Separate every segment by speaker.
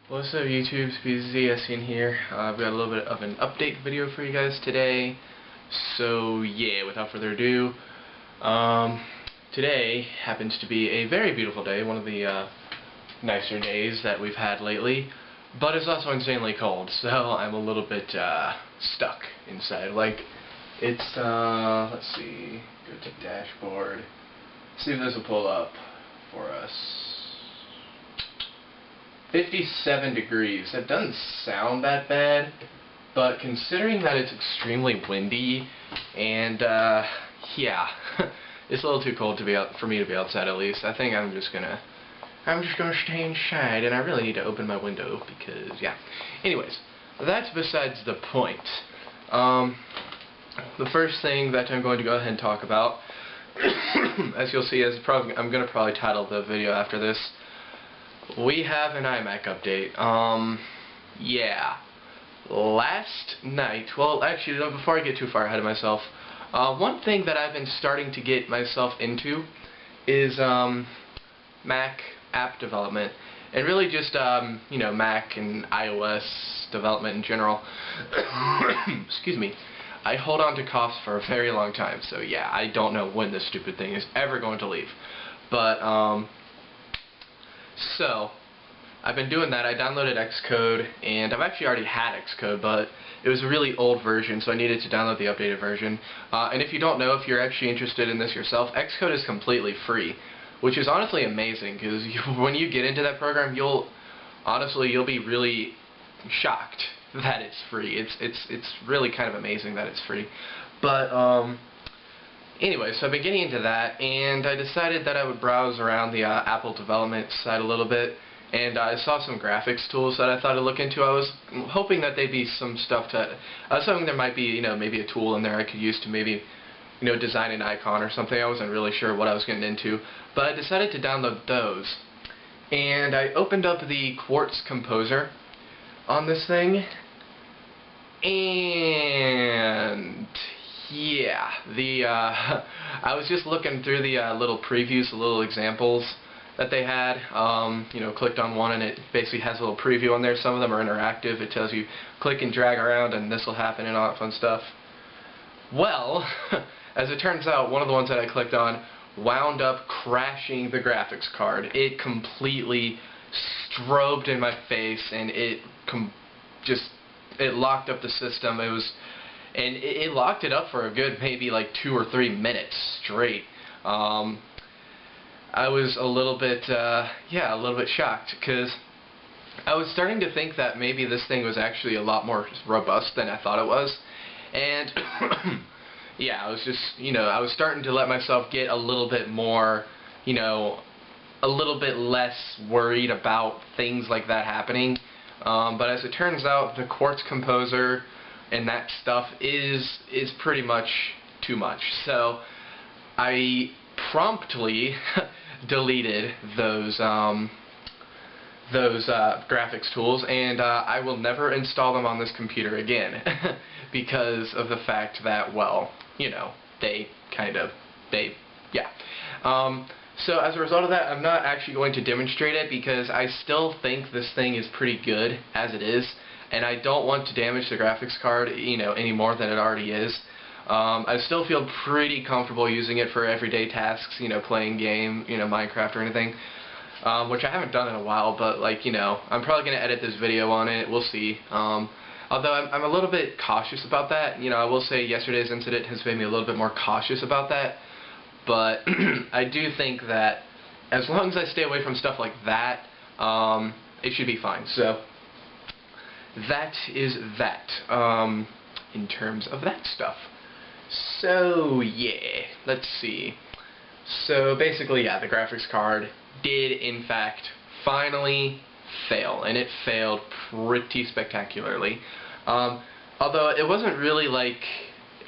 Speaker 1: What's up YouTube, SpeedsZSN here. I've got a little bit of an update video for you guys today. So yeah, without further ado, today happens to be a very beautiful day, one of the nicer days that we've had lately, but it's also insanely cold, so I'm a little bit stuck inside. Like, it's, let's see, go to dashboard, see if this will pull up for us. 57 degrees. That doesn't sound that bad, but considering that it's extremely windy and yeah, it's a little too cold to be out for me to be outside. At least I think I'm just gonna stay inside, and I really need to open my window because yeah. Anyways, that's besides the point. The first thing that I'm going to go ahead and talk about, as you'll see, I'm gonna probably title the video after this. We have an iMac update. Yeah. Last night, well, actually, before I get too far ahead of myself, one thing that I've been starting to get myself into is Mac app development, and really just you know, Mac and iOS development in general. Excuse me. I hold on to coughs for a very long time, so yeah, I don't know when this stupid thing is ever going to leave. But so, I've been doing that. I downloaded Xcode, and I've actually already had Xcode, but it was a really old version, so I needed to download the updated version. And if you don't know, if you're actually interested in this yourself, Xcode is completely free, which is honestly amazing, because when you get into that program, you'll be really shocked that it's free. It's really kind of amazing that it's free. But anyway, so I've been getting into that, and I decided that I would browse around the Apple development side a little bit, and I saw some graphics tools that I thought I'd look into. I was hoping that they'd be some stuff to, I was hoping there might be, you know, maybe a tool in there I could use to maybe, you know, design an icon or something. I wasn't really sure what I was getting into, but I decided to download those, and I opened up the Quartz Composer on this thing, and yeah, I was just looking through the little previews, the little examples that they had. You know, clicked on one and it basically has a little preview on there. Some of them are interactive. It tells you click and drag around and this will happen and all that fun stuff. Well, as it turns out, one of the ones that I clicked on wound up crashing the graphics card. It completely strobed in my face, and it locked up the system. And it locked it up for a good maybe like 2 or 3 minutes straight. I was a little bit, yeah, a little bit shocked, because I was starting to think that maybe this thing was actually a lot more robust than I thought it was. And yeah, I was just, you know, I was starting to let myself get a little bit more, you know, a little bit less worried about things like that happening. But as it turns out, the Quartz Composer and that stuff is pretty much too much. So I promptly deleted those graphics tools, and I will never install them on this computer again because of the fact that, well, you know, yeah. So as a result of that, I'm not actually going to demonstrate it because I still think this thing is pretty good as it is, and I don't want to damage the graphics card, you know, any more than it already is. I still feel pretty comfortable using it for everyday tasks, you know, playing game, you know, Minecraft or anything, which I haven't done in a while, but, like, you know, I'm probably going to edit this video on it. We'll see. Although I'm a little bit cautious about that. You know, I will say yesterday's incident has made me a little bit more cautious about that. But I do think that as long as I stay away from stuff like that, it should be fine. So that is that, in terms of that stuff. So yeah, let's see. So basically, yeah, the graphics card did in fact finally fail, and it failed pretty spectacularly. Although it wasn't really like,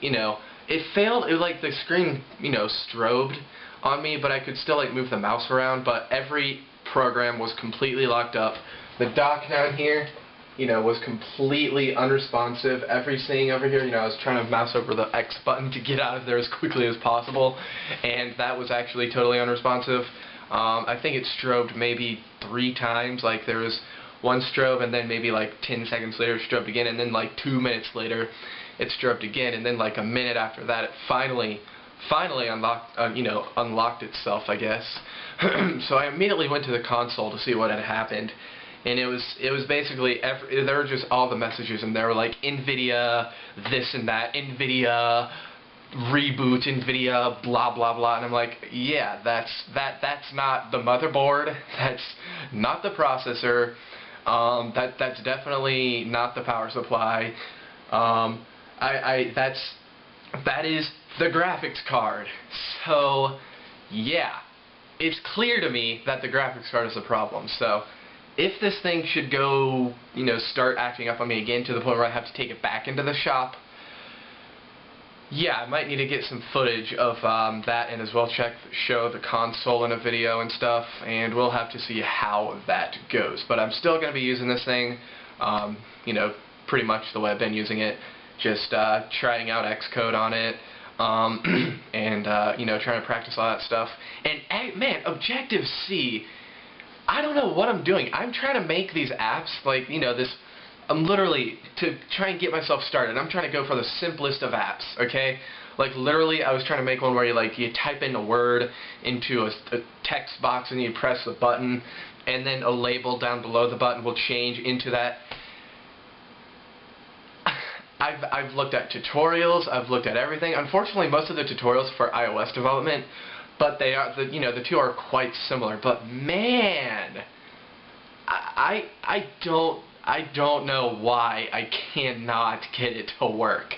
Speaker 1: you know, it failed, like the screen, you know, strobed on me, but I could still like move the mouse around, but every program was completely locked up. The dock down here, you know, was completely unresponsive. Everything over here, you know, I was trying to mouse over the X button to get out of there as quickly as possible, and that was actually totally unresponsive. I think it strobed maybe 3 times. Like, there was one strobe, and then maybe like 10 seconds later it strobed again, and then like 2 minutes later it strobed again, and then like a minute after that it finally unlocked, unlocked itself, I guess. So I immediately went to the console to see what had happened, and it was basically there were just all the messages, and they were like NVIDIA this and that, NVIDIA reboot, NVIDIA blah blah blah, and I'm like, yeah, that's not the motherboard, that's not the processor, that's definitely not the power supply, that is the graphics card. So yeah, it's clear to me that the graphics card is the problem. So if this thing should go, start acting up on me again to the point where I have to take it back into the shop, yeah, I might need to get some footage of that, and as well show the console in a video and stuff, and we'll have to see how that goes. But I'm still going to be using this thing, pretty much the way I've been using it, just trying out Xcode on it, and trying to practice all that stuff. And man, Objective-C, I don't know what I'm doing. I'm trying to make these apps like, I'm literally, to try and get myself started, I'm trying to go for the simplest of apps, okay? Like, literally, I was trying to make one where you type in a word into a text box and you press the button, and then a label down below the button will change into that. I've looked at tutorials, I've looked at everything. Unfortunately, most of the tutorials for iOS development, but they are, the two are quite similar. But man, I don't know why I cannot get it to work.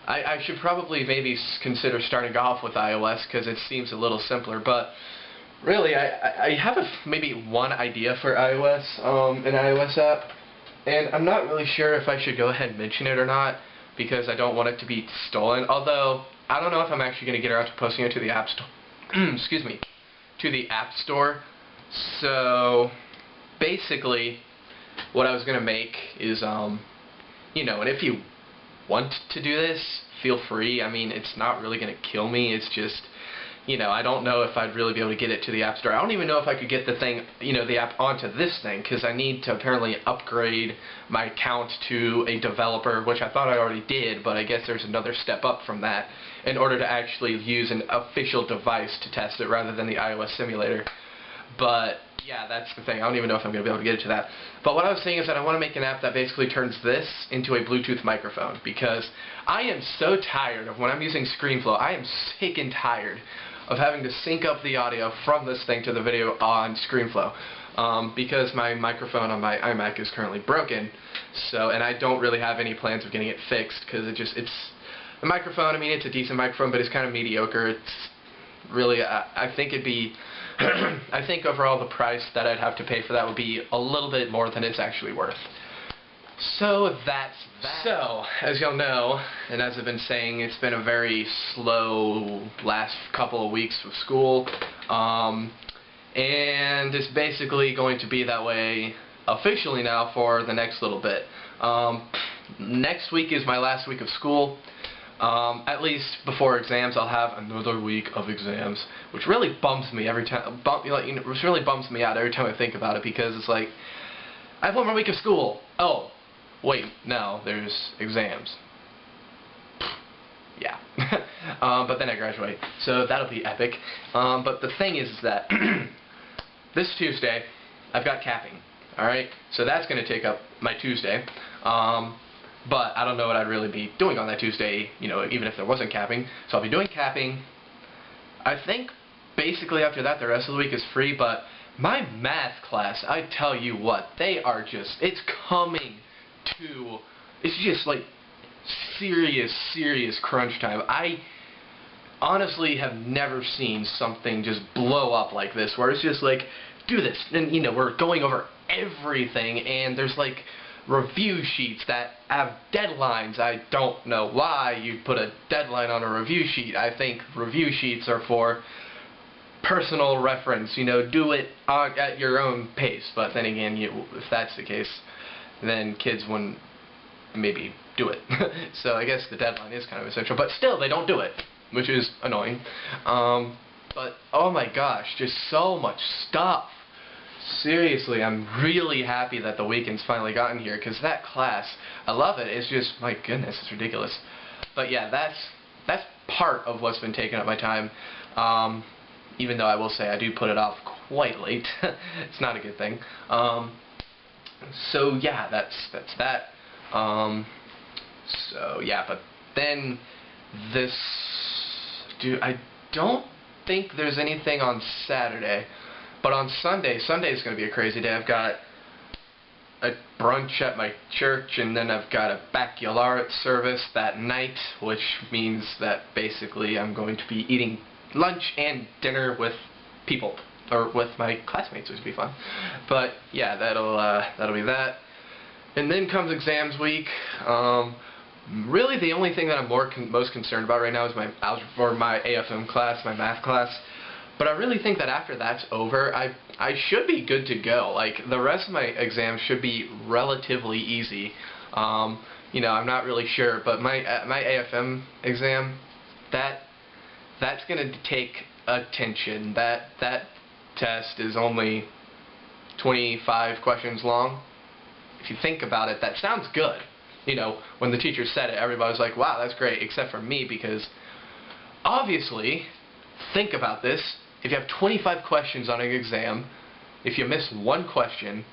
Speaker 1: I should probably maybe consider starting off with iOS because it seems a little simpler, but really I have maybe one idea for iOS, an iOS app, and I'm not really sure if I should go ahead and mention it or not because I don't want it to be stolen, although I don't know if I'm actually going to get around to posting it to the App Store. Excuse me, to the App Store. So basically what I was going to make is, and if you want to do this, feel free. I mean, it's not really going to kill me. It's just, I don't know if I'd really be able to get it to the App Store. I don't even know if I could get the thing, the app onto this thing, because I need to apparently upgrade my account to a developer, which I thought I already did, but I guess there's another step up from that in order to actually use an official device to test it rather than the iOS simulator. But yeah, that's the thing. I don't even know if I'm going to be able to get it to that. But what I was saying is that I want to make an app that basically turns this into a Bluetooth microphone, because I am so tired of when I'm using ScreenFlow, I am sick and tired of having to sync up the audio from this thing to the video on ScreenFlow, because my microphone on my iMac is currently broken, and I don't really have any plans of getting it fixed, because it's a microphone. I mean, it's a decent microphone, but it's kind of mediocre. It's really, I think it'd be, I think overall the price that I'd have to pay for that would be a little bit more than it's actually worth. So that's that. So, as y'all know, and as I've been saying, it's been a very slow last couple of weeks of school, and it's basically going to be that way officially now for the next little bit. Next week is my last week of school. At least before exams, I'll have another week of exams, which really bums me every time. Which really bums me out every time I think about it, because it's like, I have one more week of school. Oh, wait, no, there's exams. Yeah. But then I graduate, so that'll be epic. But the thing is that this Tuesday, I've got capping. All right, so that's going to take up my Tuesday. But I don't know what I'd really be doing on that Tuesday, even if there wasn't capping. So I'll be doing capping. I think basically after that the rest of the week is free, but my math class, I tell you what, they are just, it's coming to, it's just like serious crunch time. I honestly have never seen something just blow up like this, where it's just like, do this, and we're going over everything, and there's like review sheets that have deadlines. I don't know why you put a deadline on a review sheet. I think review sheets are for personal reference, do it at your own pace. But then again, if that's the case, then kids wouldn't maybe do it. So I guess the deadline is kind of essential, but still they don't do it, which is annoying. But oh my gosh, just so much stuff. seriously, I'm really happy that the weekend's finally gotten here, because that class, I love it. It's just, my goodness, it's ridiculous. But yeah, that's part of what's been taking up my time. Even though I will say I do put it off quite late. It's not a good thing. So yeah, that's that. So yeah, but then this, dude, I don't think there's anything on Saturday, but on Sunday, Sunday's gonna be a crazy day. I've got a brunch at my church, and then I've got a baccalaureate service that night, which means that basically I'm going to be eating lunch and dinner with people, or with my classmates, which would be fun. But yeah, that'll be that. And then comes exams week. Really, the only thing that I'm most concerned about right now is my algebra, or my AFM class, my math class. But I really think that after that's over, I should be good to go. Like, the rest of my exams should be relatively easy. You know, I'm not really sure, but my AFM exam, that's gonna take attention. That test is only 25 questions long. If you think about it, that sounds good. You know, when the teacher said it, everybody was like, wow, that's great, except for me, because obviously, think about this, if you have 25 questions on an exam, if you miss one question,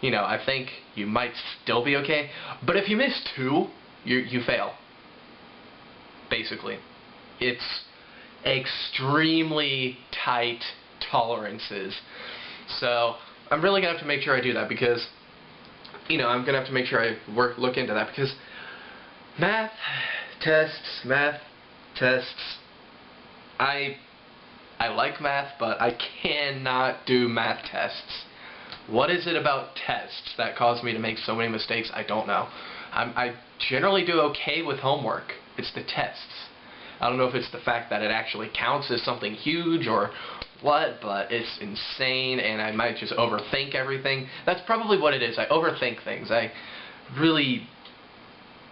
Speaker 1: you know, I think you might still be okay, but if you miss two, you fail. Basically. It's extremely tight tolerances. So, I'm really going to have to make sure I do that, because you know, I'm going to have to make sure I look into that, because math tests, I like math, but I cannot do math tests. What is it about tests that cause me to make so many mistakes? I don't know. I generally do okay with homework. It's the tests. I don't know if it's the fact that it actually counts as something huge or what, but it's insane, and I might just overthink everything. That's probably what it is. I overthink things. I really,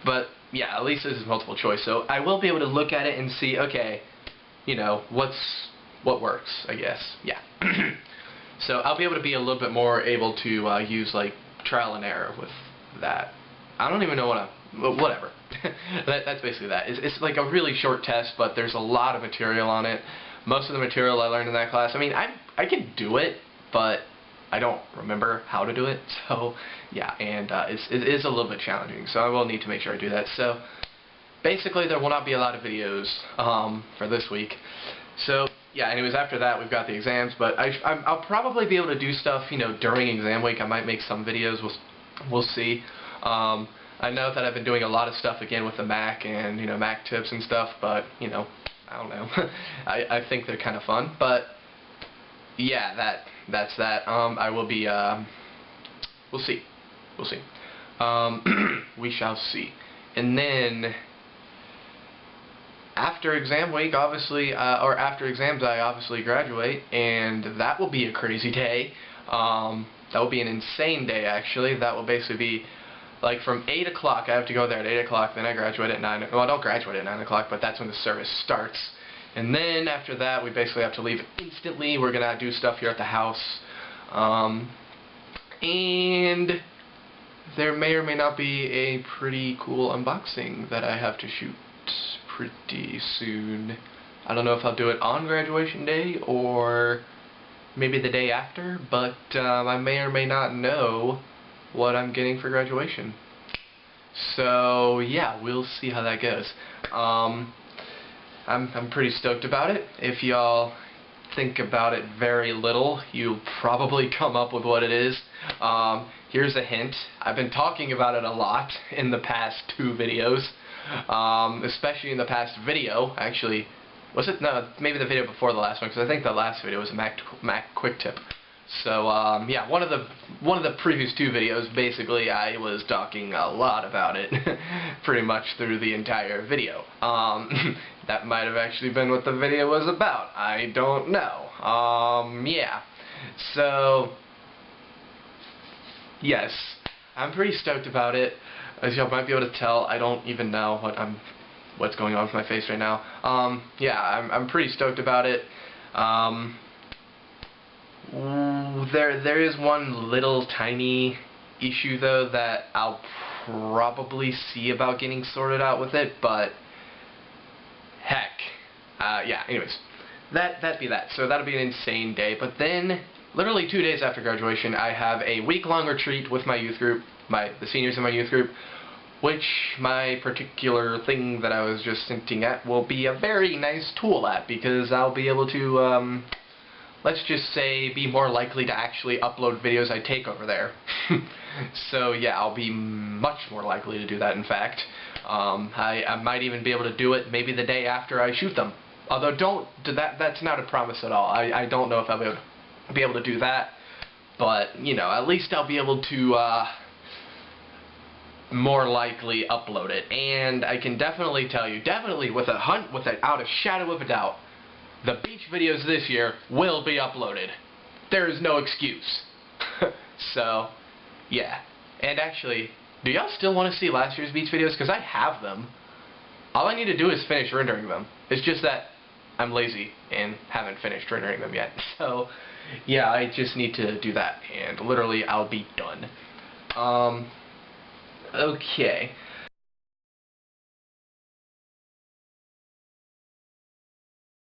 Speaker 1: but yeah, at least this is multiple choice, so I will be able to look at it and see, okay, you know, what works, I guess. Yeah. So I'll be able to be a little bit more able to use like trial and error with that. I don't even know whatever. That's basically that. It's like a really short test, but there's a lot of material on it. Most of the material I learned in that class, I mean, I can do it, but I don't remember how to do it. So yeah, and it is a little bit challenging. So I will need to make sure I do that. So basically, there will not be a lot of videos for this week. So yeah, anyways, after that we've got the exams, but I'll probably be able to do stuff, you know, during exam week. I might make some videos. We'll see. I know that I've been doing a lot of stuff again with the Mac and, you know, Mac tips and stuff, but, you know, I don't know. I think they're kind of fun, but yeah, that's that. I will be, we'll see. We shall see. And then after exam week, obviously, or after exams, I obviously graduate, and that will be a crazy day. That will be an insane day, actually. That will basically be like from 8 o'clock, I have to go there at 8 o'clock, then I graduate at 9, well, I don't graduate at 9 o'clock, but that's when the service starts. And then after that, we basically have to leave instantly. We're going to do stuff here at the house. And there may or may not be a pretty cool unboxing that I have to shoot pretty soon. I don't know if I'll do it on graduation day or maybe the day after, but I may or may not know what I'm getting for graduation. So yeah, we'll see how that goes. I'm pretty stoked about it. If y'all think about it very little, you'll probably come up with what it is. Here's a hint. I've been talking about it a lot in the past 2 videos. Especially in the past video, actually, was it? No, maybe the video before the last one, because I think the last video was a Mac quick tip. So yeah, one of the previous 2 videos, basically, I was talking a lot about it, pretty much through the entire video. That might have actually been what the video was about. I don't know. Yeah. So yes, I'm pretty stoked about it. As y'all might be able to tell, I don't even know what's going on with my face right now. Yeah, I'm pretty stoked about it. There is one little tiny issue though that I'll probably see about getting sorted out with it, but heck, yeah. Anyways, that be that. So that'll be an insane day. But then, literally 2 days after graduation, I have a week-long retreat with my youth group, the seniors in my youth group, which my particular thing that I was just hinting at will be a very nice tool at, because I'll be able to, let's just say, be more likely to actually upload videos I take over there. So yeah, I'll be much more likely to do that, in fact. I might even be able to do it maybe the day after I shoot them. Although that's not a promise at all. I don't know if I'll be able to do that, but, you know, at least I'll be able to, more likely upload it. And I can definitely tell you, without a shadow of a doubt, the beach videos this year will be uploaded. There is no excuse. So, yeah. And actually, do y'all still want to see last year's beach videos? Because I have them. All I need to do is finish rendering them. It's just that I'm lazy and haven't finished rendering them yet. So, yeah, I just need to do that. And literally, I'll be done. Okay.